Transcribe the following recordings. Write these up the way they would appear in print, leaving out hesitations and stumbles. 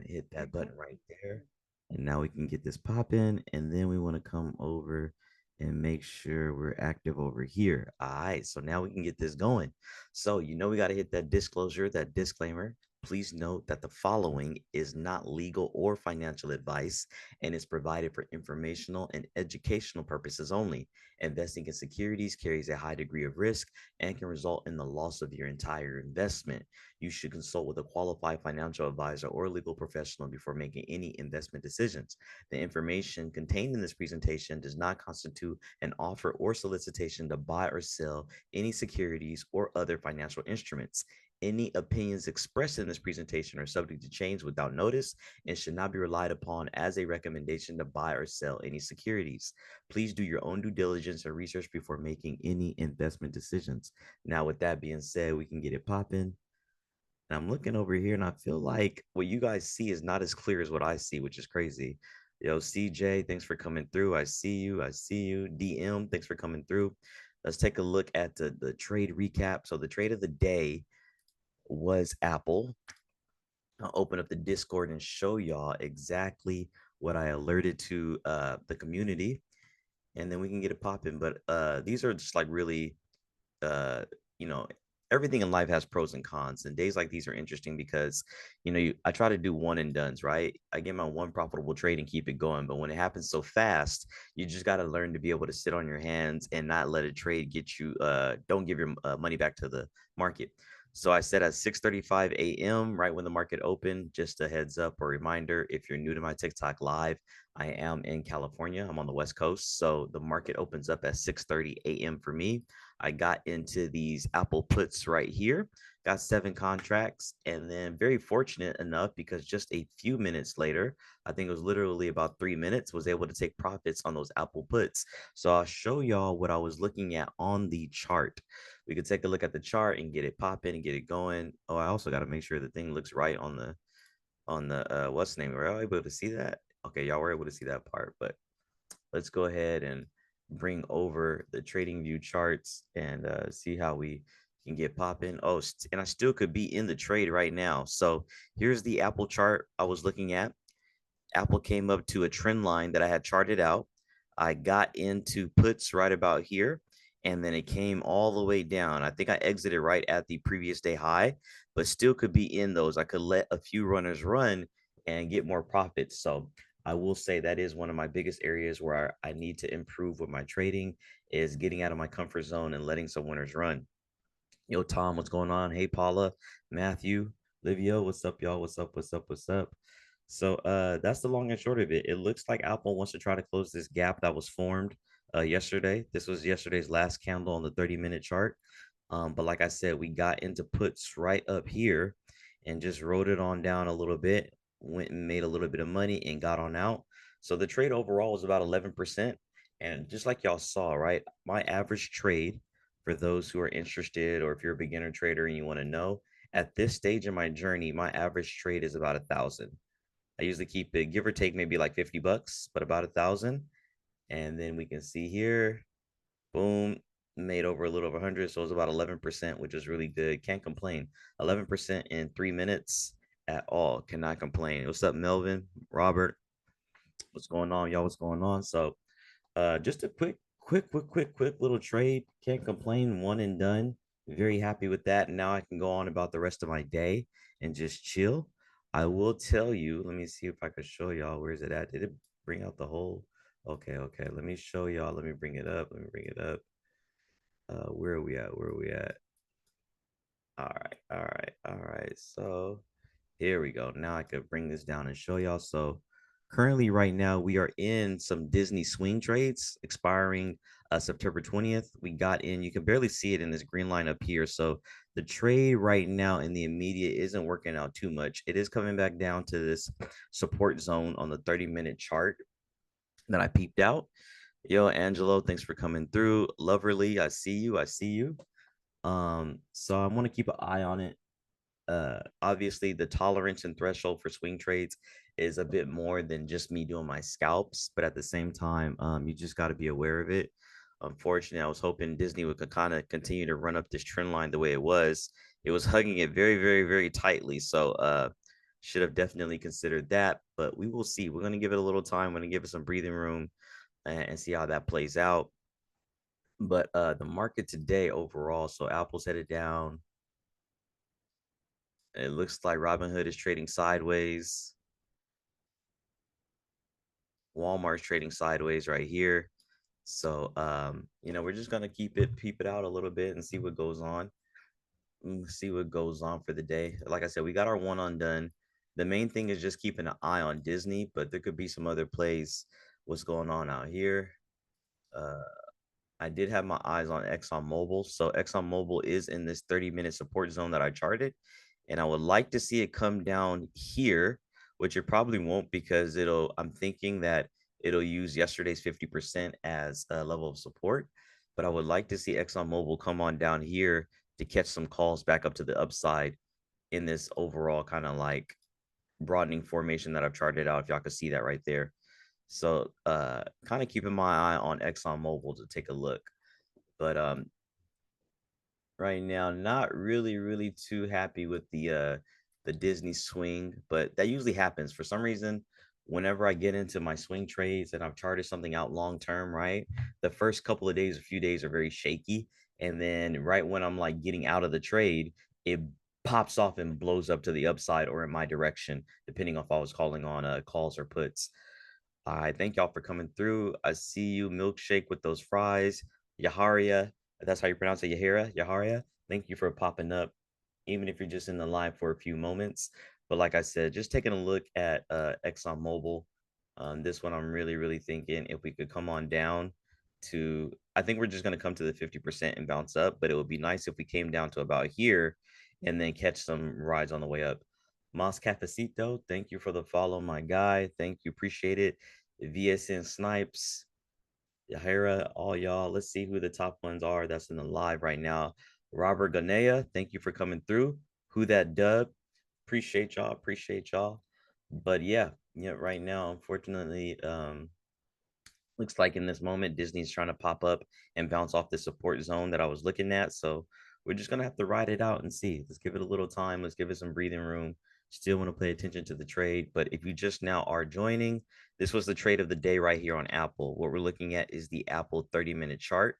to hit that button right there. And now we can get this popping. And then we want to come over and make sure we're active over here. All right. So now we can get this going. So, we got to hit that disclosure, that disclaimer. Please note that the following is not legal or financial advice and is provided for informational and educational purposes only. Investing in securities carries a high degree of risk and can result in the loss of your entire investment. You should consult with a qualified financial advisor or legal professional before making any investment decisions. The information contained in this presentation does not constitute an offer or solicitation to buy or sell any securities or other financial instruments. Any opinions expressed in this presentation are subject to change without notice and should not be relied upon as a recommendation to buy or sell any securities. Please do your own due diligence and research before making any investment decisions. Now, with that being said, we can get it popping. And I'm looking over here and I feel like what you guys see is not as clear as what I see, which is crazy. Yo, CJ, thanks for coming through. I see you. I see you. DM, thanks for coming through. Let's take a look at the trade recap. So the trade of the day was Apple. I'll open up the Discord and show y'all exactly what I alerted to the community, and then we can get it popping. But these are just like really uh, you know, everything in life has pros and cons, and days like these are interesting because, I try to do one and dones, right? I get my one profitable trade and keep it going. But when it happens so fast, you just got to learn to be able to sit on your hands and not let a trade get you, don't give your money back to the market. So I said at 6:35 a.m., right when the market opened, just a heads up or reminder, if you're new to my TikTok live, I am in California. I'm on the West Coast. So the market opens up at 6:30 a.m. for me. I got into these Apple puts right here, got 7 contracts, and then very fortunate enough because just a few minutes later, I think it was literally about 3 minutes, was able to take profits on those Apple puts. So I'll show y'all what I was looking at on the chart. We could take a look at the chart and get it popping and get it going. Oh, I also got to make sure the thing looks right on the what's the name? Were y'all able to see that? Okay, y'all were able to see that part, but let's go ahead and bring over the trading view charts and see how we can get popping. Oh, and I still could be in the trade right now. So here's the Apple chart I was looking at. Apple came up to a trend line that I had charted out. I got into puts right about here, and then it came all the way down. I think I exited right at the previous day high, but still could be in those. I could let a few runners run and get more profits. So I will say that is one of my biggest areas where I need to improve with my trading is getting out of my comfort zone and letting some winners run. Yo, Tom, what's going on? Hey, Paula, Matthew, Livio, what's up, y'all? What's up? What's up? What's up? So that's the long and short of it. It looks like Apple wants to try to close this gap that was formed yesterday. This was yesterday's last candle on the 30-minute chart. But like I said, we got into puts right up here and just rode it on down a little bit, went and made a little bit of money and got on out. So the trade overall was about 11%. And just like y'all saw, right? My average trade for those who are interested, or if you're a beginner trader and you want to know, at this stage in my journey, my average trade is about 1,000. I usually keep it give or take maybe like $50, but about 1,000. And then we can see here, boom, made over a little over 100. So it's about 11%, which is really good. Can't complain. 11% in 3 minutes at all. Cannot complain. What's up, Melvin? Robert? What's going on, y'all? What's going on? So just a quick little trade. Can't complain. One and done. Very happy with that. Now I can go on about the rest of my day and just chill. I will tell you. Let me see if I can show y'all. Where is it at? Did it bring out the whole? Okay, okay. Let me show y'all. Let me bring it up. Let me bring it up. Where are we at? Where are we at? All right, all right, all right. So here we go. Now I could bring this down and show y'all. So currently right now we are in some Disney swing trades expiring September 20th. We got in, you can barely see it in this green line up here. So the trade right now in the immediate isn't working out too much. It is coming back down to this support zone on the 30-minute chart that I peeped out. Yo, Angelo, thanks for coming through. Loverly, I see you. I see you. So I want to keep an eye on it. Obviously the tolerance and threshold for swing trades is a bit more than just me doing my scalps, but at the same time, you just got to be aware of it. Unfortunately, I was hoping Disney would kind of continue to run up this trend line the way it was. It was hugging it very, very, very tightly. So Should have definitely considered that, but we will see. We're going to give it a little time. We're going to give it some breathing room and see how that plays out. But the market today overall, so Apple's headed down. It looks like Robinhood is trading sideways. Walmart's trading sideways right here. So we're just gonna keep it out a little bit and see what goes on. See what goes on for the day. Like I said, we got our one undone. The main thing is just keeping an eye on Disney, but there could be some other plays. What's going on out here? Uh, I did have my eyes on ExxonMobil. So ExxonMobil is in this 30-minute support zone that I charted. And I would like to see it come down here, which it probably won't because I'm thinking that it'll use yesterday's 50% as a level of support. But I would like to see ExxonMobil come on down here to catch some calls back up to the upside in this overall kind of like broadening formation that I've charted out. If y'all could see that right there. So kind of keeping my eye on ExxonMobil to take a look. But right now, not really too happy with the Disney swing, but that usually happens for some reason. Whenever I get into my swing trades and I've charted something out long term, right? The first couple of days, a few days are very shaky. And then right when I'm like getting out of the trade, it pops off and blows up to the upside or in my direction, depending on if I was calling on calls or puts. I thank y'all for coming through. I see you, milkshake with those fries. Yaharia, that's how you pronounce it, Yahira, Yaharia. Thank you for popping up, even if you're just in the live for a few moments. But like I said, just taking a look at ExxonMobil. This one, I'm really thinking if we could come on down to, I think we're just going to come to the 50% and bounce up, but it would be nice if we came down to about here and then catch some rides on the way up. Mas Cafecito, thank you for the follow, my guy. Thank you. Appreciate it. VSN Snipes, Yahira, all y'all. Let's see who the top ones are that's in the live right now. Robert Ganea, thank you for coming through. Who that dub? Appreciate y'all. Appreciate y'all. But yeah, right now, unfortunately, looks like in this moment, Disney's trying to pop up and bounce off the support zone that I was looking at. So we're just gonna have to ride it out and see. Let's give it a little time. Let's give it some breathing room. Still want to pay attention to the trade. But if you just now are joining, this was the trade of the day right here on Apple. What we're looking at is the Apple 30-minute chart,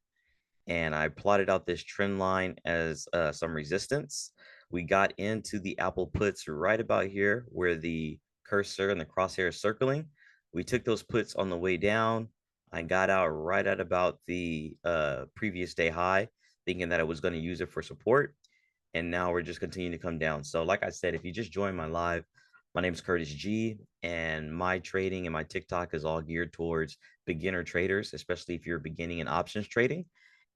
and I plotted out this trend line as some resistance. We got into the Apple puts right about here where the cursor and the crosshair is circling. We took those puts on the way down. I got out right at about the previous day high, thinking that I was going to use it for support. And now we're just continuing to come down. So, like I said, if you just joined my live, my name is Curtis G, and my trading and my TikTok is all geared towards beginner traders, especially if you're beginning in options trading.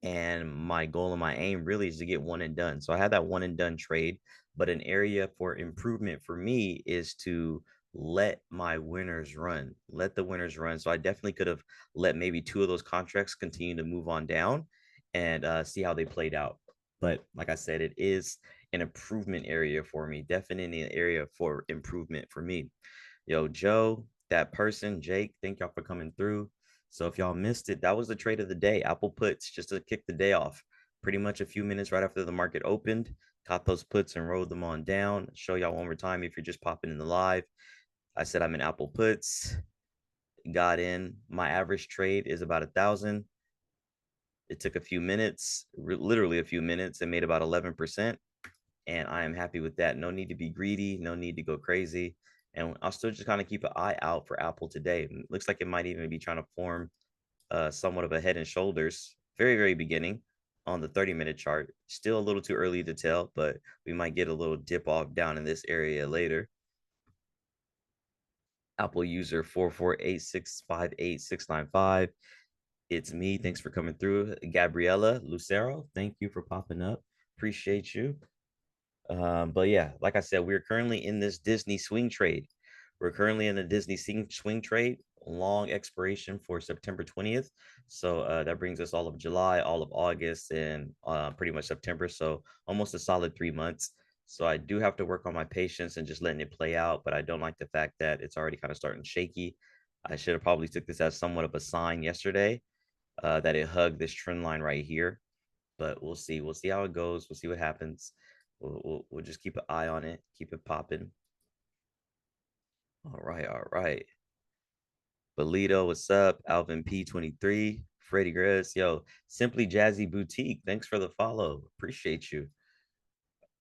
And my goal and my aim really is to get one and done. So I had that one and done trade, but an area for improvement for me is to let my winners run, let the winners run. So I definitely could have let maybe two of those contracts continue to move on down and see how they played out. But like I said, it is an improvement area for me, definitely an area for improvement for me. Yo, Joe, that person, Jake, thank y'all for coming through. So if y'all missed it, that was the trade of the day. Apple puts just to kick the day off. Pretty much a few minutes right after the market opened, caught those puts and rode them on down. Show y'all one more time if you're just popping in the live. I said I'm in Apple puts. Got in. My average trade is about 1,000. It took a few minutes, literally a few minutes, and made about 11%. And I am happy with that. No need to be greedy. No need to go crazy. And I'll still just kind of keep an eye out for Apple today. It looks like it might even be trying to form somewhat of a head and shoulders, very beginning on the 30-minute chart. Still a little too early to tell, but we might get a little dip off down in this area later. Apple user 448658695. It's me. Thanks for coming through. Gabriella Lucero, thank you for popping up. Appreciate you. But yeah, like I said, we're currently in this Disney swing trade. We're currently in the Disney swing trade, long expiration for September 20th. So that brings us all of July, all of August, and pretty much September. So almost a solid 3 months. So I do have to work on my patience and just letting it play out. But I don't like the fact that it's already kind of starting shaky. I should have probably took this as somewhat of a sign yesterday that it hugged this trend line right here. But we'll see. We'll see how it goes. We'll see what happens. We'll just keep an eye on it, keep it popping. All right, all right. Belito, what's up? Alvin P23, Freddie Grizz, yo, Simply Jazzy Boutique. Thanks for the follow. Appreciate you.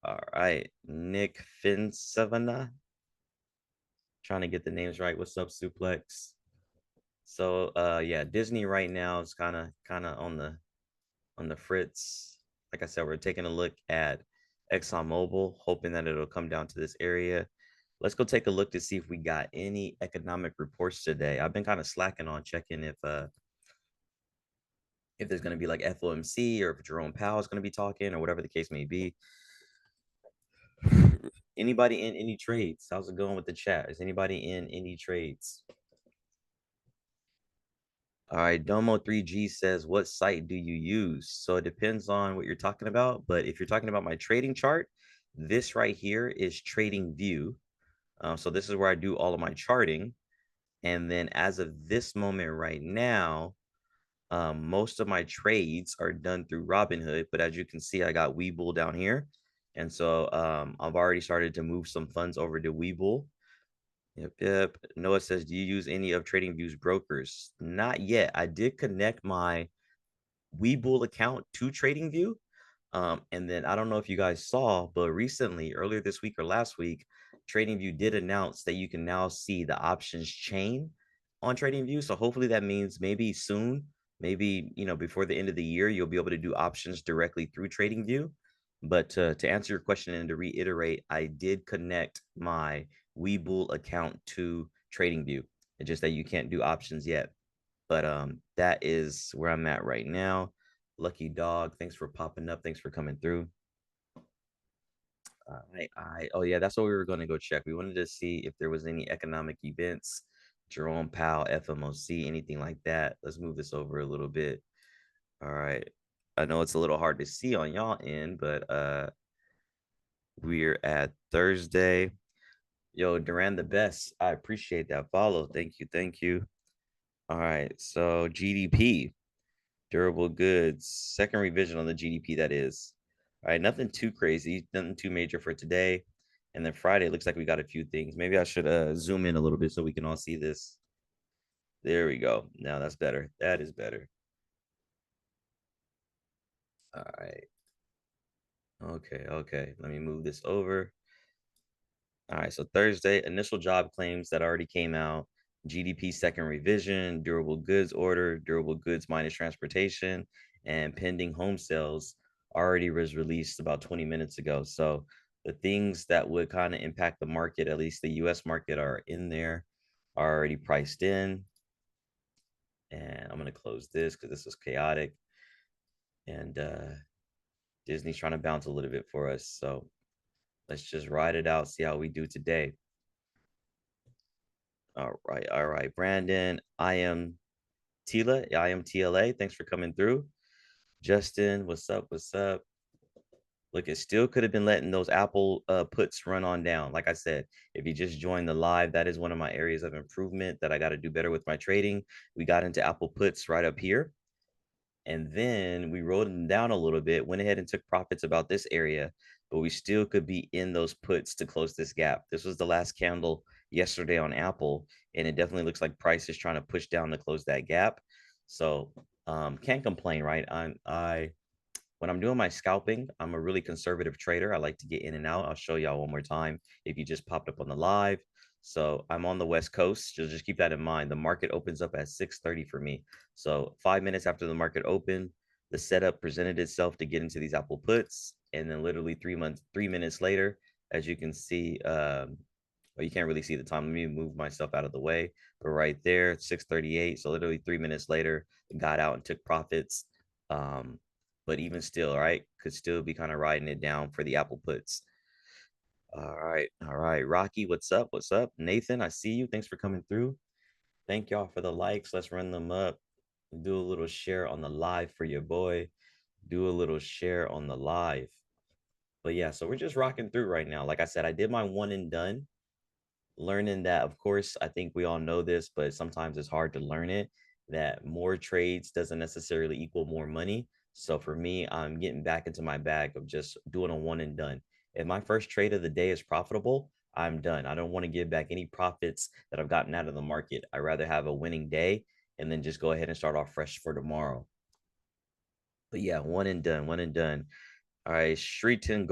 All right. Nick Finsavana, trying to get the names right. What's up, Suplex? So yeah, Disney right now is kind of on the fritz. Like I said, we're taking a look at ExxonMobil, hoping that it'll come down to this area. Let's go take a look to see if we got any economic reports today. I've been kind of slacking on checking if there's going to be like FOMC or if Jerome Powell is going to be talking or whatever the case may be. Anybody in any trades? How's it going with the chat? Is anybody in any trades? All right, Domo3G says, what site do you use? So it depends on what you're talking about. But if you're talking about my trading chart, this right here is Trading View. So this is where I do all of my charting. And then as of this moment right now, most of my trades are done through Robinhood. But as you can see, I got Webull down here. And so I've already started to move some funds over to Webull. Yep, yep. Noah says, do you use any of TradingView's brokers? Not yet. I did connect my Webull account to TradingView. And then I don't know if you guys saw, but recently, earlier this week or last week, TradingView did announce that you can now see the options chain on TradingView. So hopefully that means maybe soon, maybe before the end of the year, you'll be able to do options directly through TradingView. But to answer your question and to reiterate, I did connect my Webull account to TradingView. It's just that you can't do options yet. But that is where I'm at right now. Lucky Dog, thanks for popping up. Thanks for coming through. Oh yeah, that's what we were going to go check. We wanted to see if there was any economic events, Jerome Powell, FMOC, anything like that. Let's move this over a little bit. All right. I know it's a little hard to see on y'all end, but we're at Thursday. Yo, Duran the best. I appreciate that follow. Thank you. Thank you. All right. So GDP. Durable goods, second revision on the GDP, that is. All right, nothing too crazy, nothing too major for today. And then Friday, looks like we got a few things. Maybe I should zoom in a little bit so we can all see this. There we go. Now that's better. That is better. All right. Okay, okay. Let me move this over. All right, so Thursday, initial job claims that already came out, GDP second revision, durable goods order, durable goods minus transportation, and pending home sales already was released about 20 minutes ago. So the things that would kind of impact the market, at least the US market, are in there, are already priced in. And I'm going to close this because this was chaotic. And Disney's trying to bounce a little bit for us. So let's just ride it out, see how we do today. All right, Brandon. I am Tila. I am TLA. Thanks for coming through. Justin, what's up? What's up? Look, it still could have been letting those Apple puts run on down. Like I said, if you just joined the live, that is one of my areas of improvement that I got to do better with my trading. We got into Apple puts right up here. And then we rode them down a little bit, went ahead and took profits about this area, but we still could be in those puts to close this gap. This was the last candle yesterday on Apple, and it definitely looks like price is trying to push down to close that gap. So can't complain, right? I when I'm doing my scalping, I'm a really conservative trader. I like to get in and out. I'll show y'all one more time if you just popped up on the live. So I'm on the West Coast. Just keep that in mind. The market opens up at 6:30 for me. So 5 minutes after the market opened, the setup presented itself to get into these Apple puts. And then literally 3 minutes later, as you can see, well, you can't really see the time. Let me move myself out of the way. But right there, 6:38. So literally 3 minutes later, got out and took profits. But even still, right, could still be kind of riding it down for the Apple puts. All right. Rocky, what's up? What's up? Nathan, I see you. Thanks for coming through. Thank y'all for the likes. Let's run them up. Do a little share on the live for your boy. Do a little share on the live. But yeah, so we're just rocking through right now. Like I said, I did my one and done. Learning that, of course, I think we all know this, but sometimes it's hard to learn it, that more trades doesn't necessarily equal more money. So for me, I'm getting back into my bag of just doing a one and done. If my first trade of the day is profitable, I'm done. I don't want to give back any profits that I've gotten out of the market. I rather have a winning day and then just go ahead and start off fresh for tomorrow. But yeah, one and done, one and done. All right, Shriton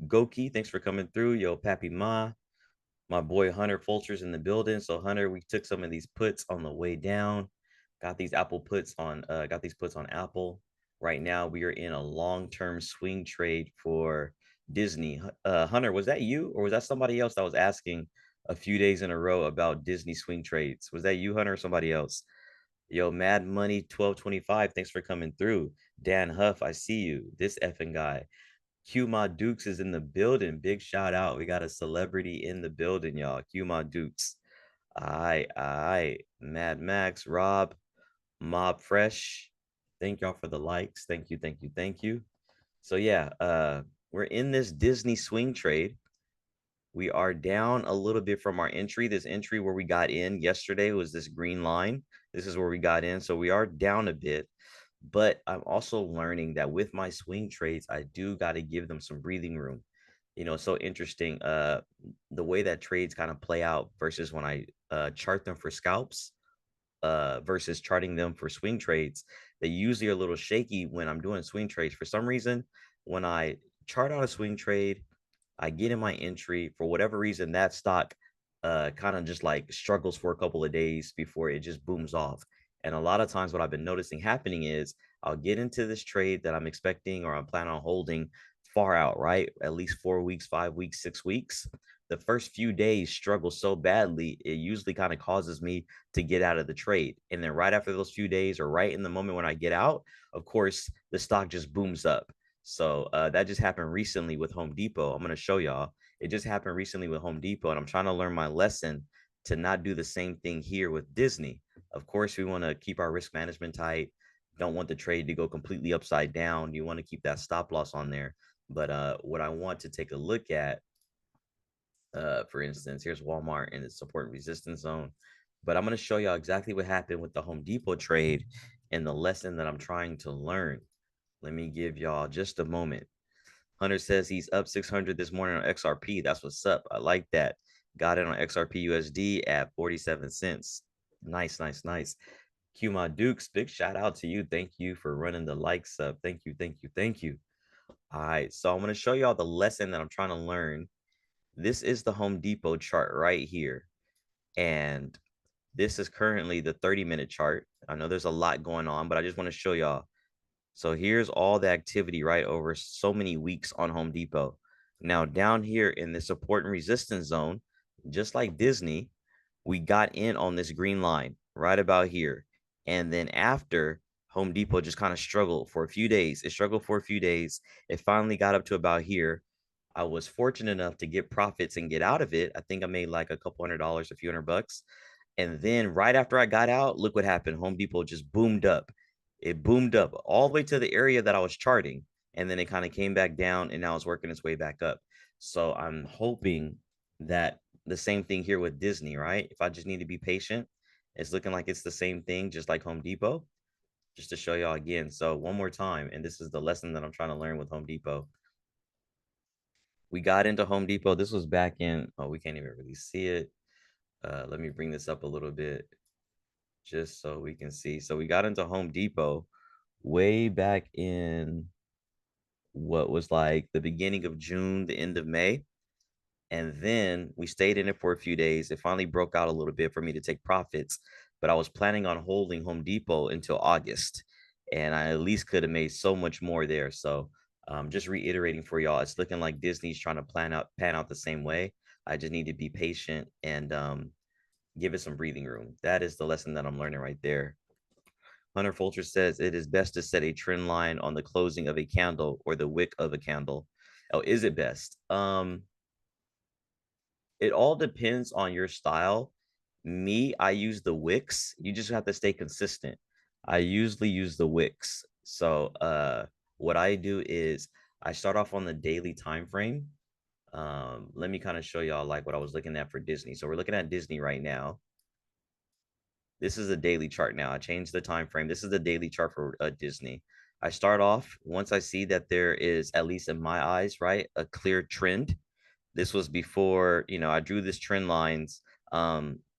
Goki, thanks for coming through. Yo, Pappy Ma, my boy Hunter Fulcher's in the building. So Hunter, we took some of these puts on the way down. Got these puts on Apple. Right now, we are in a long-term swing trade for Disney. Hunter, was that you or was that somebody else that was asking a few days in a row about Disney swing trades? Was that you, Hunter, or somebody else? Yo, Mad Money 1225, thanks for coming through. Dan Huff, I see you. This effing guy. Q Ma Dukes is in the building. Big shout out. We got a celebrity in the building, y'all. Q Ma Dukes. All right. Mad Max, Rob, Mob Fresh. Thank y'all for the likes. Thank you, thank you, thank you. So yeah, we're in this Disney swing trade. We are down a little bit from our entry. This entry where we got in yesterday was this green line. This is where we got in. So we are down a bit, but I'm also learning that with my swing trades, I do got to give them some breathing room. So interesting. The way that trades kind of play out versus when I chart them for scalps versus charting them for swing trades. They usually are a little shaky when I'm doing swing trades. For some reason, when I chart out a swing trade, I get in my entry for whatever reason that stock kind of just like struggles for a couple of days before it just booms off. And a lot of times, what I've been noticing happening is I'll get into this trade that I'm expecting or I'm planning on holding far out, right? At least 4 weeks, 5 weeks, 6 weeks. The first few days struggle so badly, it usually kind of causes me to get out of the trade. And then right after those few days, or right in the moment when I get out, of course, the stock just booms up. So that just happened recently with Home Depot. I'm going to show y'all. It just happened recently with Home Depot, and I'm trying to learn my lesson to not do the same thing here with Disney. Of course, we want to keep our risk management tight. Don't want the trade to go completely upside down. You want to keep that stop loss on there. But what I want to take a look at, for instance, here's Walmart in its support and resistance zone. But I'm going to show y'all exactly what happened with the Home Depot trade and the lesson that I'm trying to learn. Let me give y'all just a moment. Hunter says he's up 600 this morning on XRP. That's what's up. I like that. Got it on XRP USD at 47 cents. Nice, nice, nice. Qma Dukes, big shout out to you. Thank you for running the likes up. Thank you, thank you, thank you. All right, so I'm going to show y'all the lesson that I'm trying to learn. This is the Home Depot chart right here. And this is currently the 30-minute chart. I know there's a lot going on, but I just want to show y'all. So here's all the activity right over so many weeks on Home Depot. Now down here in the support and resistance zone, just like Disney, we got in on this green line right about here. And then after, Home Depot just kind of struggled for a few days. It struggled for a few days. It finally got up to about here. I was fortunate enough to get profits and get out of it. I think I made like a couple $100, a few $100. And then right after I got out, look what happened. Home Depot just boomed up. It boomed up all the way to the area that I was charting. And then it kind of came back down and now it's working its way back up. So I'm hoping that the same thing here with Disney, right? If I just need to be patient, it's looking like it's the same thing, just like Home Depot, just to show y'all again. So one more time, and this is the lesson that I'm trying to learn with Home Depot. We got into Home Depot. This was back in, oh, we can't even really see it. Let me bring this up a little bit just so we can see. So we got into Home Depot way back in what was like the beginning of June, the end of May. And then we stayed in it for a few days. It finally broke out a little bit for me to take profits, but I was planning on holding Home Depot until August. And I at least could have made so much more there. So just reiterating for y'all, it's looking like Disney's trying to pan out the same way. I just need to be patient and give it some breathing room. That is the lesson that I'm learning right there. Hunter Fulcher says it is best to set a trend line on the closing of a candle or the wick of a candle. Oh, is it best? It all depends on your style. Me, I use the wicks. You just have to stay consistent. I usually use the wicks. So what I do is I start off on the daily time frame. Let me kind of show y'all like what I was looking at for Disney. So we're looking at Disney right now. This is a daily chart now. I changed the time frame. This is the daily chart for Disney. I start off once I see that there is, at least in my eyes, right, a clear trend. This was before, I drew this trend lines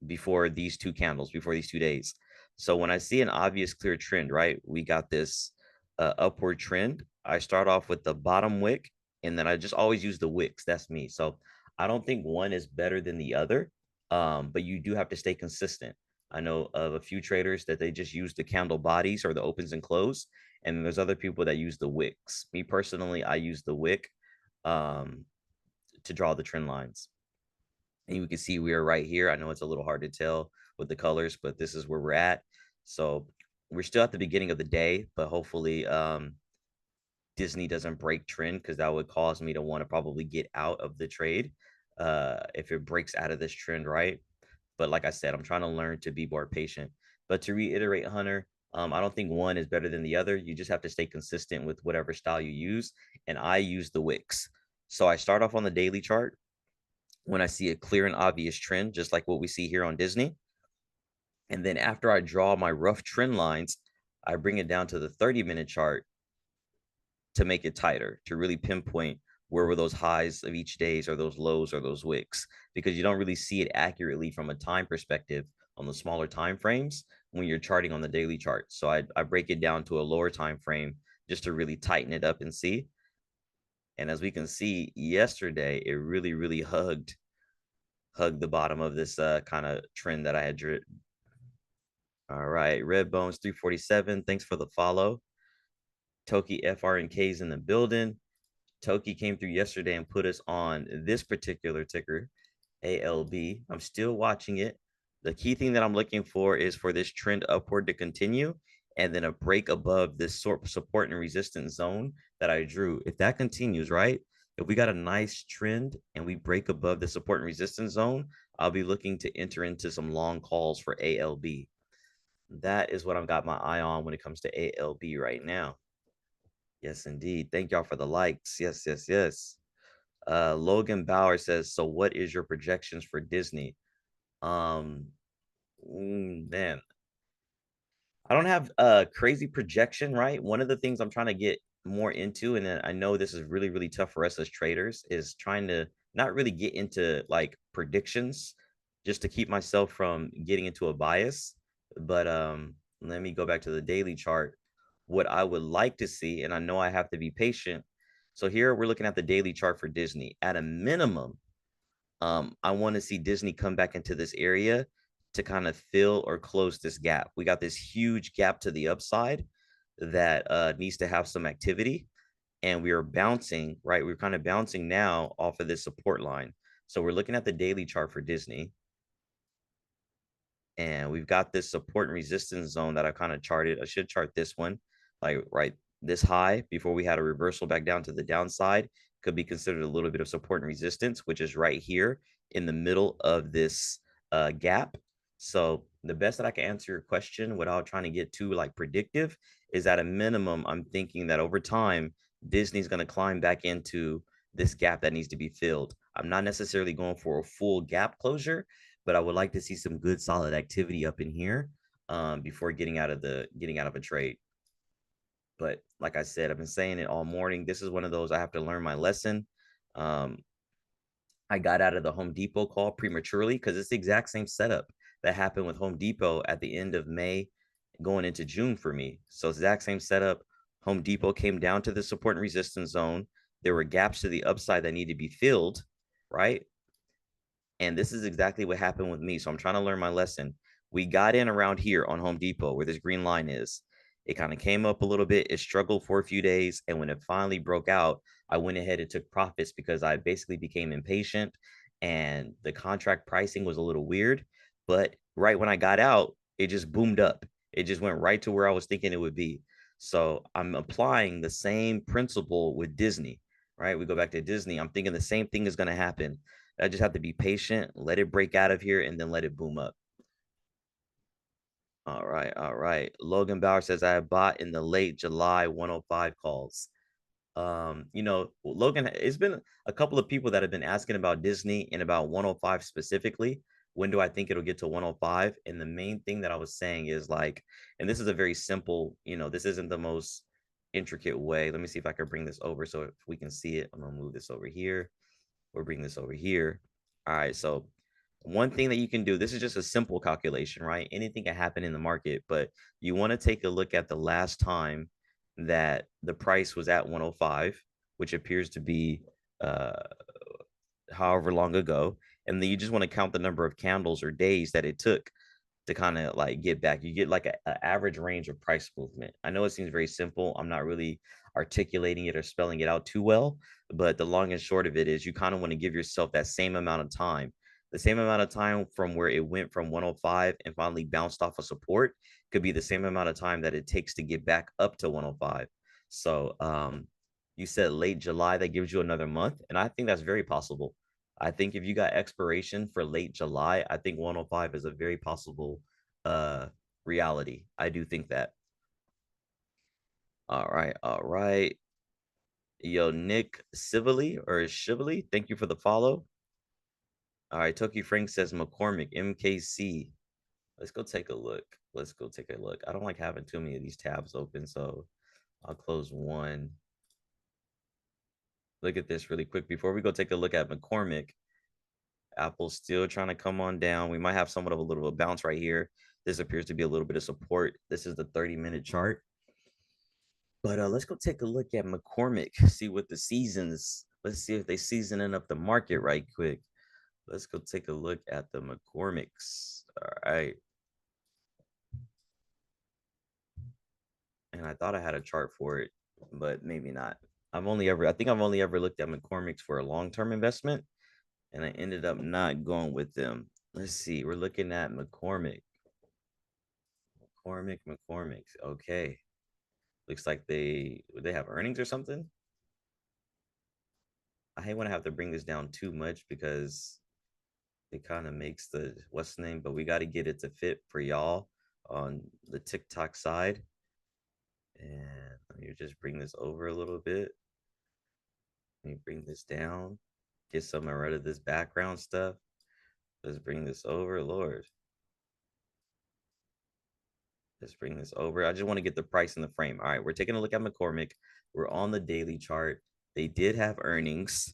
before these two candles, before these 2 days. So when I see an obvious clear trend, right, we got this upward trend. I start off with the bottom wick, and then I just always use the wicks. That's me. So I don't think one is better than the other, but you do have to stay consistent. I know of a few traders that they just use the candle bodies or the opens and close, and there's other people that use the wicks. Me personally, I use the wick um, to draw the trend lines. And you can see we are right here. I know it's a little hard to tell with the colors, but this is where we're at. So we're still at the beginning of the day, but hopefully Disney doesn't break trend, because that would cause me to want to probably get out of the trade if it breaks out of this trend, right? But like I said, I'm trying to learn to be more patient. But to reiterate, Hunter, I don't think one is better than the other. You just have to stay consistent with whatever style you use. And I use the wicks. So I start off on the daily chart when I see a clear and obvious trend, just like what we see here on Disney. And then after I draw my rough trend lines, I bring it down to the 30-minute chart to make it tighter, to really pinpoint where were those highs of each days or those lows or those wicks, because you don't really see it accurately from a time perspective on the smaller time frames when you're charting on the daily chart. So I break it down to a lower time frame just to really tighten it up and see. And as we can see yesterday, it really hugged the bottom of this kind of trend that I had drew. All right, Red Bones 347, thanks for the follow. Toki FRNK's in the building. Toki came through yesterday and put us on this particular ticker, ALB. I'm still watching it. The key thing that I'm looking for is for this trend upward to continue, and then a break above this sort of support and resistance zone that I drew. If that continues, right? If we got a nice trend and we break above the support and resistance zone, I'll be looking to enter into some long calls for ALB. That is what I've got my eye on when it comes to ALB right now. Yes, indeed. Thank y'all for the likes. Yes. Logan Bauer says, so what is your projections for Disney? Um, Man, I don't have a crazy projection, right? One of the things I'm trying to get more into, and I know this is really tough for us as traders, is trying to not really get into like predictions just to keep myself from getting into a bias. But let me go back to the daily chart. What I would like to see, and I know I have to be patient. So here we're looking at the daily chart for Disney. At a minimum, I want to see Disney come back into this area to kind of fill or close this gap. We got this huge gap to the upside that needs to have some activity, and we are bouncing, right? We're kind of bouncing now off of this support line. So we're looking at the daily chart for Disney, and we've got this support and resistance zone that I kind of charted. I should chart this one, like right this high before we had a reversal back down to the downside. Could be considered a little bit of support and resistance, which is right here in the middle of this gap. So the best that I can answer your question without trying to get too like predictive is, at a minimum, I'm thinking that over time, Disney's going to climb back into this gap that needs to be filled. I'm not necessarily going for a full gap closure, but I would like to see some good solid activity up in here before getting out of a trade. But like I said, I've been saying it all morning. This is one of those I have to learn my lesson. Um, I got out of the Home Depot call prematurely because it's the exact same setup that happened with Home Depot at the end of May going into June for me. So exact same setup. Home Depot came down to the support and resistance zone. There were gaps to the upside that need to be filled, right? And this is exactly what happened with me. So I'm trying to learn my lesson. We got in around here on Home Depot where this green line is. It kind of came up a little bit. It struggled for a few days. And when it finally broke out, I went ahead and took profits because I basically became impatient and the contract pricing was a little weird. But right when I got out, it just boomed up. It just went right to where I was thinking it would be. So I'm applying the same principle with Disney, right? We go back to Disney. I'm thinking the same thing is going to happen. I just have to be patient, let it break out of here, and then let it boom up. All right. Logan Bauer says I bought in the late July 105 calls. Logan, it's been a couple of people that have been asking about Disney and about 105 specifically. When do I think it'll get to 105? And the main thing that I was saying is like, and this is a very simple, this isn't the most intricate way. Let me see if I can bring this over so if we can see it. I'm gonna move this over here. We'll bring this over here. All right, so one thing that you can do, this is just a simple calculation, right? Anything can happen in the market, but you want to take a look at the last time that the price was at 105, which appears to be uh however long ago, and then you just want to count the number of candles or days that it took to kind of like get back. You get like a average range of price movement. I know it seems very simple. I'm not really articulating it or spelling it out too well, but the long and short of it is you kind of want to give yourself that same amount of time. The same amount of time from where it went from 105 and finally bounced off of support could be the same amount of time that it takes to get back up to 105. So you said late July, that gives you another month. And I think that's very possible. I think if you got expiration for late July, I think 105 is a very possible uh reality. I do think that. All right, all right. Yo, Nick Civilly or Shively, thank you for the follow. All right, Toki Frank says McCormick, MKC. Let's go take a look. Let's go take a look. I don't like having too many of these tabs open, so I'll close one. Look at this really quick before we go take a look at McCormick. Apple's still trying to come on down. We might have somewhat of a little bounce right here. This appears to be a little bit of support. This is the 30-minute chart. But let's go take a look at McCormick, see what the seasons, let's see if they seasoning up the market right quick. Let's go take a look at the McCormicks. All right. And I thought I had a chart for it, but maybe not. I think I've only ever looked at McCormick's for a long-term investment, and I ended up not going with them. Let's see. We're looking at McCormick. McCormick. Okay. Looks like they have earnings or something. I hate when I have to bring this down too much because it kind of makes the what's the name, but we got to get it to fit for y'all on the TikTok side. And let me just bring this over a little bit. Let me bring this down, get some rid of this background stuff. Let's bring this over, Lord. Let's bring this over. I just want to get the price in the frame. All right, we're taking a look at McCormick. We're on the daily chart. They did have earnings.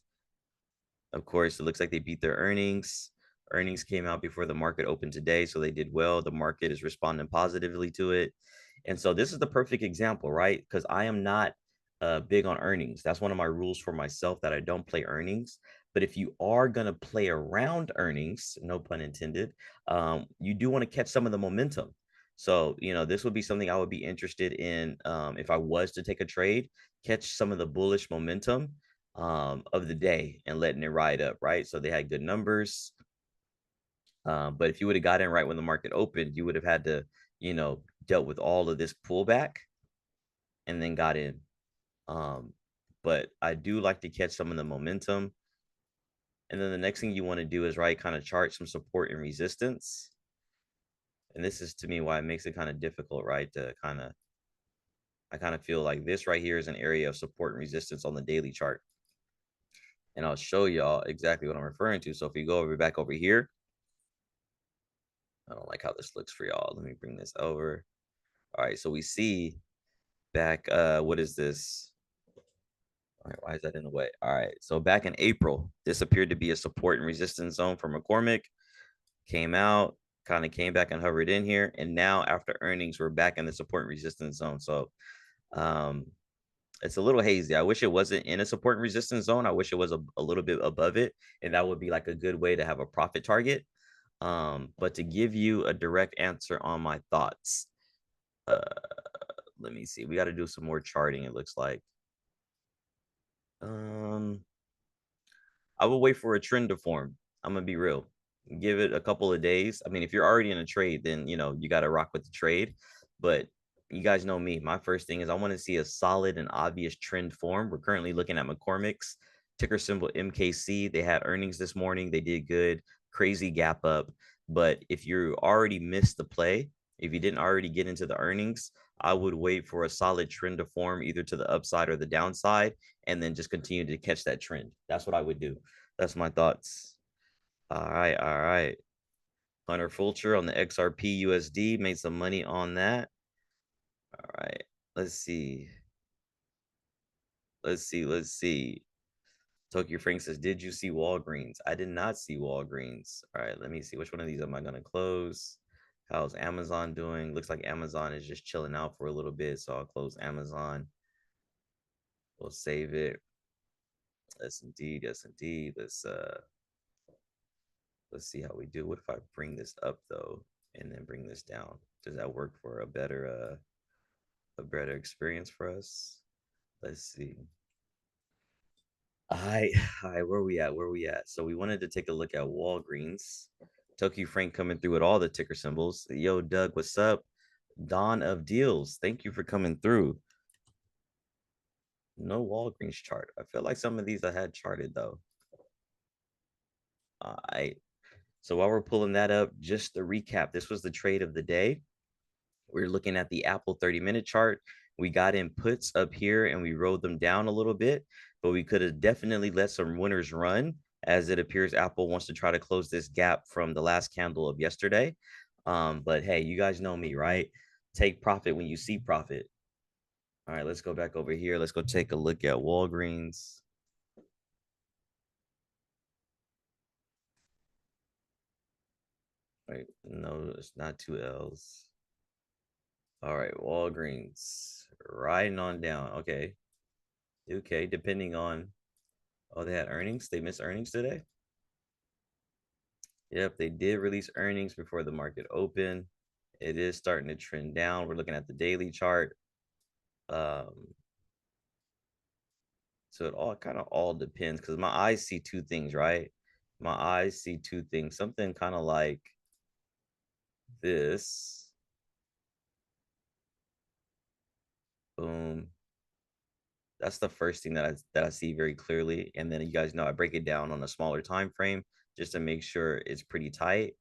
Of course, it looks like they beat their earnings. Earnings came out before the market opened today, so they did well. The market is responding positively to it. And so this is the perfect example, right? Because I am not big on earnings. That's one of my rules for myself that I don't play earnings. But if you are going to play around earnings, no pun intended, you do want to catch some of the momentum. So, this would be something I would be interested in if I was to take a trade, catch some of the bullish momentum of the day and letting it ride up, right? So they had good numbers. But if you would have got in right when the market opened, you would have had to, dealt with all of this pullback and then got in. But I do like to catch some of the momentum. And then the next thing you want to do is, right, kind of chart some support and resistance. And this is to me why it makes it kind of difficult, right? I kind of feel like this right here is an area of support and resistance on the daily chart. And I'll show y'all exactly what I'm referring to. So if you go back over here, I don't like how this looks for y'all. Let me bring this over. All right, so we see back, what is this? All right, why is that in the way? All right, so back in April, this appeared to be a support and resistance zone for McCormick. Came out, kind of came back and hovered in here. And now after earnings, we're back in the support and resistance zone. So um, it's a little hazy. I wish it wasn't in a support and resistance zone. I wish it was a little bit above it. And that would be like a good way to have a profit target. But to give you a direct answer on my thoughts, uh, let me see. We got to do some more charting, it looks like. Um, I will wait for a trend to form. I'm gonna be real. Give it a couple of days. I mean, if you're already in a trade, then you got to rock with the trade. But you guys know me. My first thing is I want to see a solid and obvious trend form. We're currently looking at McCormick's ticker symbol MKC. They had earnings this morning. They did good. Crazy gap up. But if you already missed the play, if you didn't already get into the earnings, I would wait for a solid trend to form either to the upside or the downside, and then just continue to catch that trend. That's what I would do. That's my thoughts. All right, all right. Hunter Fulcher on the XRP USD made some money on that. All right, let's see. Let's see. Tokyo Frank says, "Did you see Walgreens?" I did not see Walgreens. All right, let me see. Which one of these am I gonna close? How's Amazon doing? Looks like Amazon is just chilling out for a little bit, so I'll close Amazon. We'll save it. Yes, indeed. Yes, indeed. Let's see how we do. What if I bring this up though, and then bring this down? Does that work for a better experience for us? Let's see. Hi, hi, where we at? Where we at? So we wanted to take a look at Walgreens. Tokyo Frank coming through with all the ticker symbols. Yo, Doug, what's up? Dawn of Deals, thank you for coming through. No Walgreens chart. I feel like some of these I had charted though. I so while we're pulling that up, just to recap, this was the trade of the day. We're looking at the Apple 30-minute chart. We got in puts up here and we rode them down a little bit, but we could have definitely let some winners run, as it appears Apple wants to try to close this gap from the last candle of yesterday. But hey, you guys know me, right? Take profit when you see profit. All right, let's go back over here. Let's go take a look at Walgreens. Right, no, it's not two L's. All right, Walgreens riding on down. Okay, okay, depending on, oh, they had earnings. They missed earnings today. Yep, they did release earnings before the market opened. It is starting to trend down. We're looking at the daily chart. Um, so it all kind of all depends, because my eyes see two things, right? My eyes see two things. Something kind of like this. Boom. That's the first thing that I see very clearly. And then you guys know I break it down on a smaller time frame just to make sure it's pretty tight.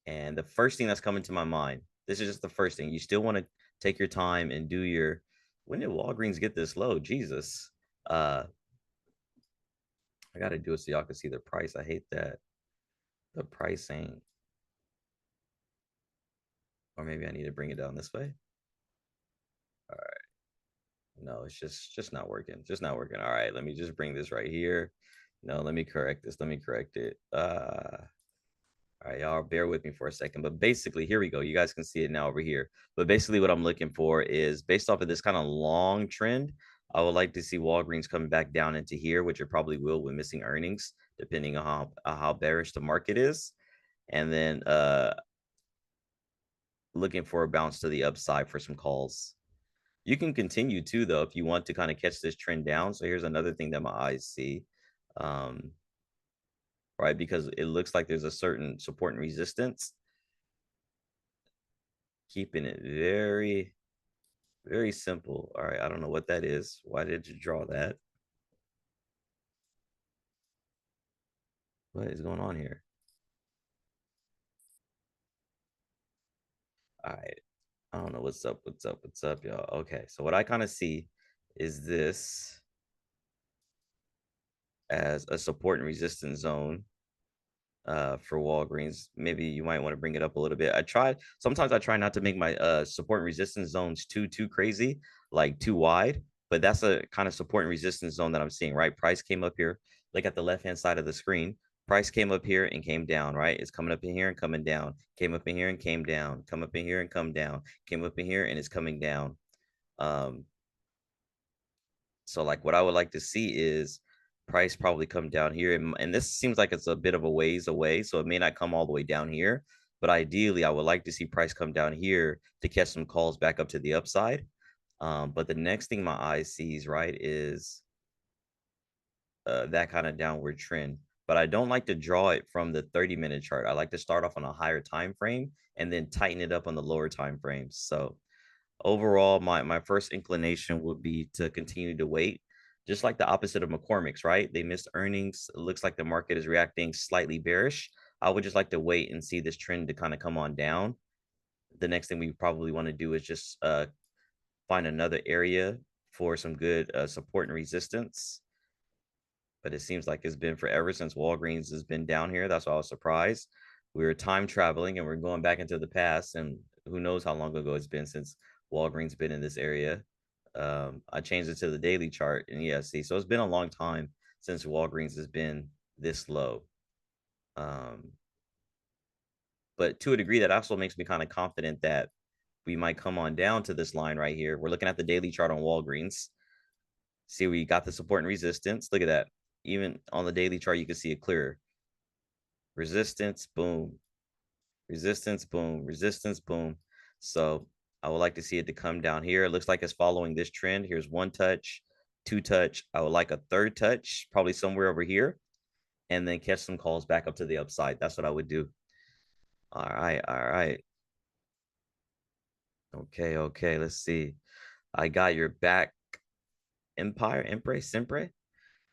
And the first thing that's coming to my mind, this is just the first thing. You still want to take your time and do your, when did Walgreens get this low? Jesus. I gotta do it so y'all can see the price. I hate that the pricing. Or maybe I need to bring it down this way. All right. No, it's just not working. Just not working. All right, let me just bring this right here. No, let me correct this. Let me correct it. All right, y'all bear with me for a second. But basically, here we go. You guys can see it now over here. But basically, what I'm looking for is, based off of this kind of long trend, I would like to see Walgreens coming back down into here, which it probably will with missing earnings, depending on how bearish the market is. And then looking for a bounce to the upside for some calls. You can continue too, though, if you want to kind of catch this trend down. So here's another thing that my eyes see. Right, because it looks like there's a certain support and resistance. Keeping it very, very simple. All right, I don't know what that is. Why did you draw that? What is going on here? All right, I don't know what's up, what's up, what's up, y'all. Okay, so what I kind of see is this as a support and resistance zone for Walgreens. Maybe you might want to bring it up a little bit. Sometimes I try not to make my support and resistance zones too crazy, like too wide, but that's a kind of support and resistance zone that I'm seeing, right? Price came up here, like at the left-hand side of the screen. Price came up here and came down, right? It's coming up in here and coming down, came up in here and came down, come up in here and come down, came up in here and it's coming down. Um, so like what I would like to see is price probably come down here. And this seems like it's a bit of a ways away, so it may not come all the way down here. But ideally, I would like to see price come down here to catch some calls back up to the upside. But the next thing my eye sees, right, is that kind of downward trend. But I don't like to draw it from the 30-minute chart. I like to start off on a higher time frame and then tighten it up on the lower time frames. So overall, my first inclination would be to continue to wait, just like the opposite of McCormick's, right? They missed earnings. It looks like the market is reacting slightly bearish. I would just like to wait and see this trend to kind of come on down. The next thing we probably want to do is just find another area for some good support and resistance. But it seems like it's been forever since Walgreens has been down here. That's why I was surprised. We were time traveling and we're going back into the past, and who knows how long ago it's been since Walgreens been in this area. I changed it to the daily chart, and yeah, see, so it's been a long time. since Walgreens has been this low. But to a degree, that also makes me kind of confident that we might come on down to this line right here. We're looking at the daily chart on Walgreens. See, we got the support and resistance. Look at that. Even on the daily chart, you can see it clearer. Resistance, boom. Resistance, boom. Resistance, boom. So I would like to see it to come down here. It looks like it's following this trend. Here's one touch, two touch. I would like a third touch, probably somewhere over here, and then catch some calls back up to the upside. That's what I would do. All right, all right. Okay, okay. Let's see. I got your back, Empire, Empress, Sempre.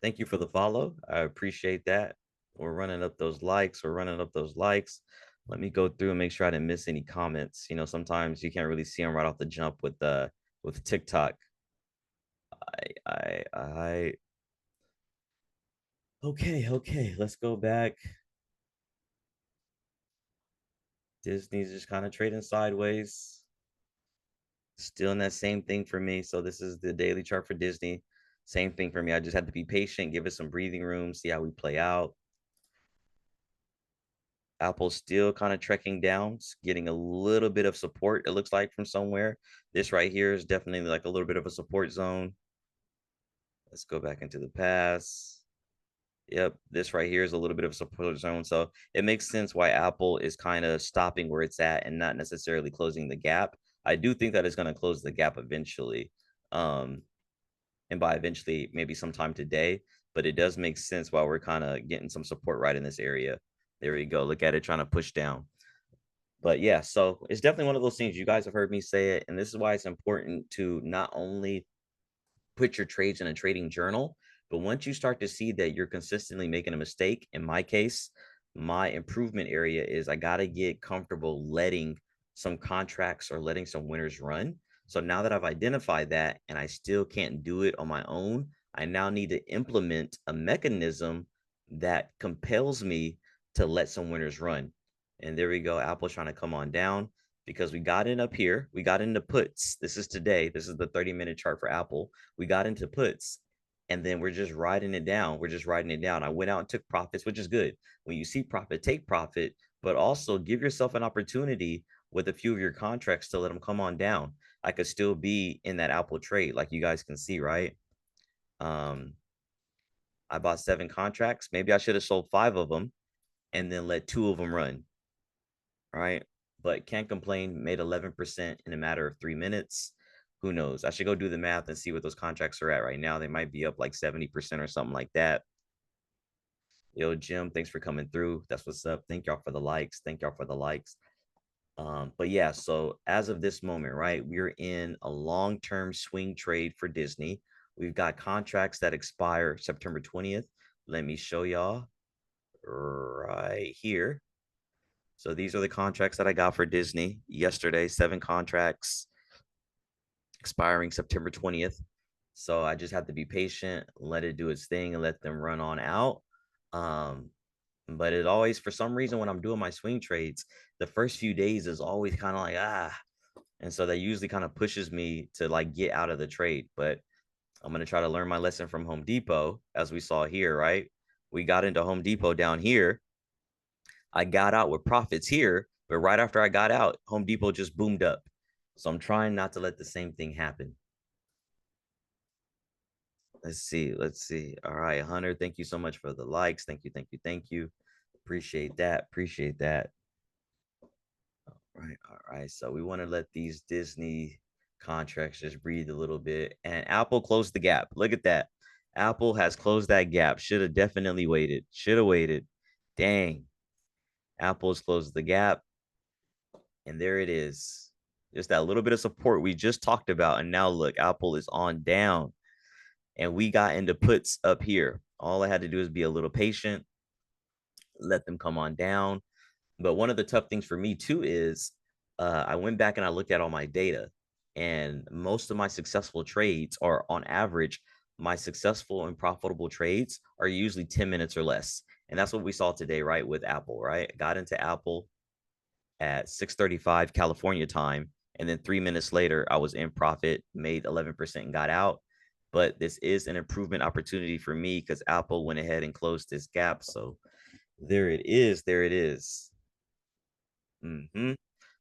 Thank you for the follow. I appreciate that. We're running up those likes. We're running up those likes. Let me go through and make sure I didn't miss any comments. You know, sometimes you can't really see them right off the jump with TikTok. I okay, okay. Let's go back. Disney's just kind of trading sideways. Still in that same thing for me. So this is the daily chart for Disney. Same thing for me. I just had to be patient, give it some breathing room, see how we play out. Apple's still kind of trekking down, getting a little bit of support, it looks like, from somewhere. This right here is definitely like a little bit of a support zone. Let's go back into the past. Yep, this right here is a little bit of a support zone. So it makes sense why Apple is kind of stopping where it's at and not necessarily closing the gap. I do think that it's going to close the gap eventually. Um, and by eventually, maybe sometime today, but it does make sense while we're kind of getting some support right in this area. There we go. Look at it trying to push down. But yeah, so it's definitely one of those things. You guys have heard me say it, and this is why it's important to not only put your trades in a trading journal, but once you start to see that you're consistently making a mistake, in my case, my improvement area is I got to get comfortable letting some contracts or letting some winners run. So now that I've identified that and I still can't do it on my own, I now need to implement a mechanism that compels me to let some winners run. And there we go. Apple's trying to come on down because we got in up here. We got into puts. This is today. This is the 30-minute chart for Apple. We got into puts and then we're just riding it down. We're just riding it down. I went out and took profits, which is good. When you see profit, take profit, but also give yourself an opportunity with a few of your contracts to let them come on down. I could still be in that Apple trade, like you guys can see, right? I bought 7 contracts. Maybe I should have sold 5 of them and then let 2 of them run, right? But can't complain. Made 11% in a matter of 3 minutes. Who knows? I should go do the math and see what those contracts are at right now. They might be up like 70% or something like that. Yo, Jim, thanks for coming through. That's what's up. Thank y'all for the likes. Thank y'all for the likes. But yeah, so as of this moment, right, we're in a long-term swing trade for Disney. We've got contracts that expire September 20th. Let me show y'all right here. So these are the contracts that I got for Disney yesterday, 7 contracts expiring September 20th. So I just have to be patient, let it do its thing and let them run on out. But it always, for some reason, when I'm doing my swing trades, the first few days is always kind of like, and so that usually kind of pushes me to like get out of the trade. But I'm going to try to learn my lesson from Home Depot, as we saw here, right? We got into Home Depot down here. I got out with profits here, but right after I got out, Home Depot just boomed up. So I'm trying not to let the same thing happen. Let's see. Let's see. All right, Hunter, thank you so much for the likes. Thank you. Thank you. Thank you. Appreciate that. Appreciate that. All right. All right. So we want to let these Disney contracts just breathe a little bit. And Apple closed the gap. Look at that. Apple has closed that gap. Should have definitely waited. Should have waited. Dang. Apple's closed the gap. And there it is. Just that little bit of support we just talked about. And now look, Apple is on down. And we got into puts up here. All I had to do is be a little patient, let them come on down. But one of the tough things for me too is I went back and I looked at all my data, and most of my successful trades are on average, my successful and profitable trades are usually 10 minutes or less. And that's what we saw today, right? With Apple, right? Got into Apple at 6:35 California time. And then 3 minutes later, I was in profit, made 11% and got out. but this is an improvement opportunity for me because Apple went ahead and closed this gap. So there it is. There it is. Mm-hmm.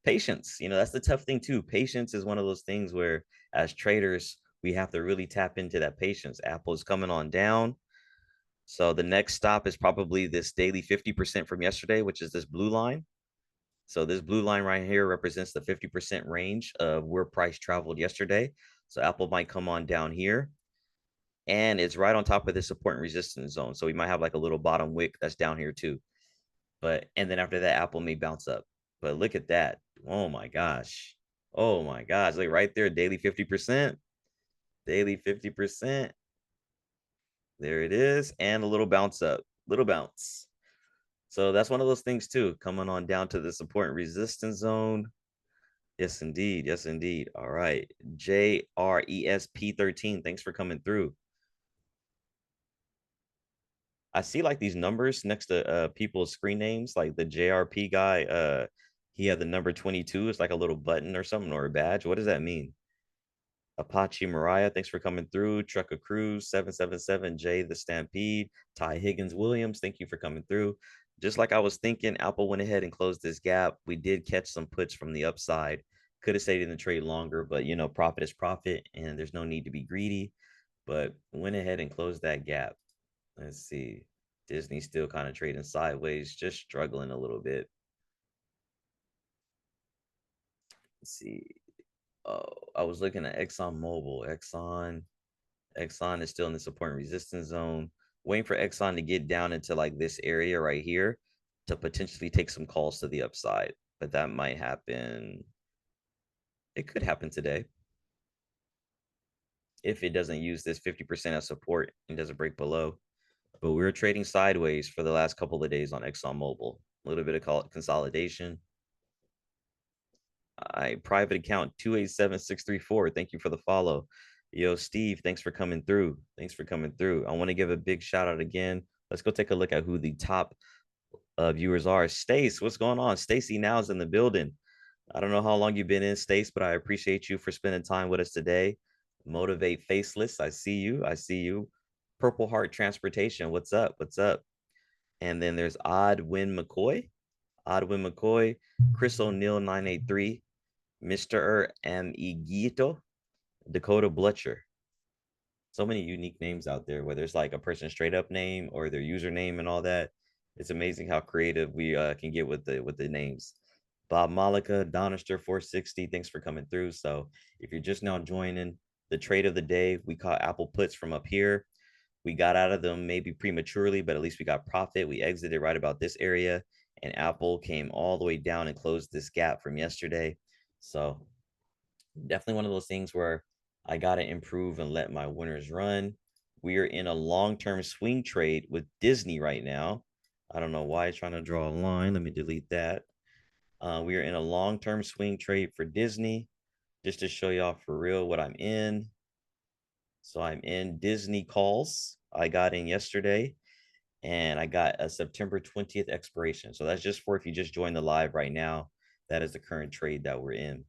Patience, that's the tough thing too. Patience is one of those things where, as traders, we have to really tap into that patience. Apple is coming on down. So the next stop is probably this daily 50% from yesterday, which is this blue line. So this blue line right here represents the 50% range of where price traveled yesterday. So Apple might come on down here, and it's right on top of this support and resistance zone. So we might have like a little bottom wick that's down here too. But and then after that, Apple may bounce up. But look at that. Oh my gosh. Oh my gosh. Like right there, daily 50%. Daily 50%. There it is. And a little bounce up. Little bounce. So that's one of those things too. Coming on down to the support and resistance zone. Yes, indeed. Yes, indeed. All right. JRESP13. Thanks for coming through. I see like these numbers next to people's screen names, like the JRP guy. He had the number 22. It's like a little button or something or a badge. What does that mean? Apache Mariah, thanks for coming through. Trucker Cruz 777, Jay the Stampede, Ty Higgins Williams, thank you for coming through. Just like I was thinking, Apple went ahead and closed this gap. We did catch some puts from the upside. Could have stayed in the trade longer, but profit is profit, and there's no need to be greedy. But went ahead and closed that gap. Let's see. Disney still kind of trading sideways, just struggling a little bit. Let's see. Oh, I was looking at Exxon Mobil. Exxon is still in the support and resistance zone. Waiting for Exxon to get down into like this area right here to potentially take some calls to the upside. But that might happen. It could happen today if it doesn't use this 50% as support and doesn't break below. But we were trading sideways for the last couple of days on ExxonMobil. A little bit of consolidation. Private account 287634. Thank you for the follow. Yo, Steve, thanks for coming through. Thanks for coming through. I want to give a big shout out again. Let's go take a look at who the top viewers are. Stace, what's going on? Stacy now is in the building. I don't know how long you've been in, Stace, but I appreciate you for spending time with us today. Motivate Faceless, I see you. I see you. Purple Heart Transportation, what's up? What's up? And then there's Oddwin McCoy. Oddwin McCoy, Chris O'Neill 983, Mr. Amiguito, Dakota Blutcher. So many unique names out there, whether it's like a person's straight up name or their username and all that. It's amazing how creative we can get with the names. Bob Malika, Donister 460, thanks for coming through. So if you're just now joining the trade of the day, we caught Apple puts from up here. We got out of them maybe prematurely, but at least we got profit. We exited right about this area, and Apple came all the way down and closed this gap from yesterday. So definitely one of those things where I got to improve and let my winners run. We are in a long-term swing trade with Disney right now. I don't know why it's trying to draw a line. Let me delete that. We are in a long-term swing trade for Disney, just to show y'all for real what I'm in. So I'm in Disney calls. I got in yesterday, and I got a September 20th expiration. So that's just for if you just joined the live right now. That is the current trade that we're in.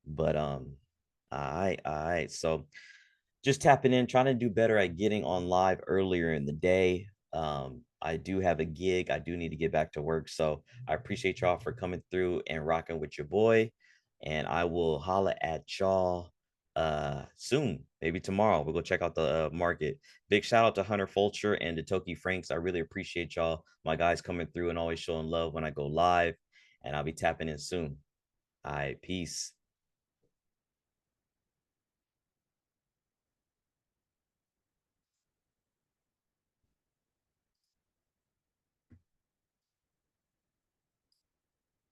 But all right. So just tapping in, trying to do better at getting on live earlier in the day. I do have a gig. I do need to get back to work. So I appreciate y'all for coming through and rocking with your boy. And I will holla at y'all soon, maybe tomorrow. We'll go check out the market. Big shout out to Hunter Fulcher and to Toki Franks. I really appreciate y'all, my guys, coming through and always showing love when I go live. And I'll be tapping in soon. All right, peace.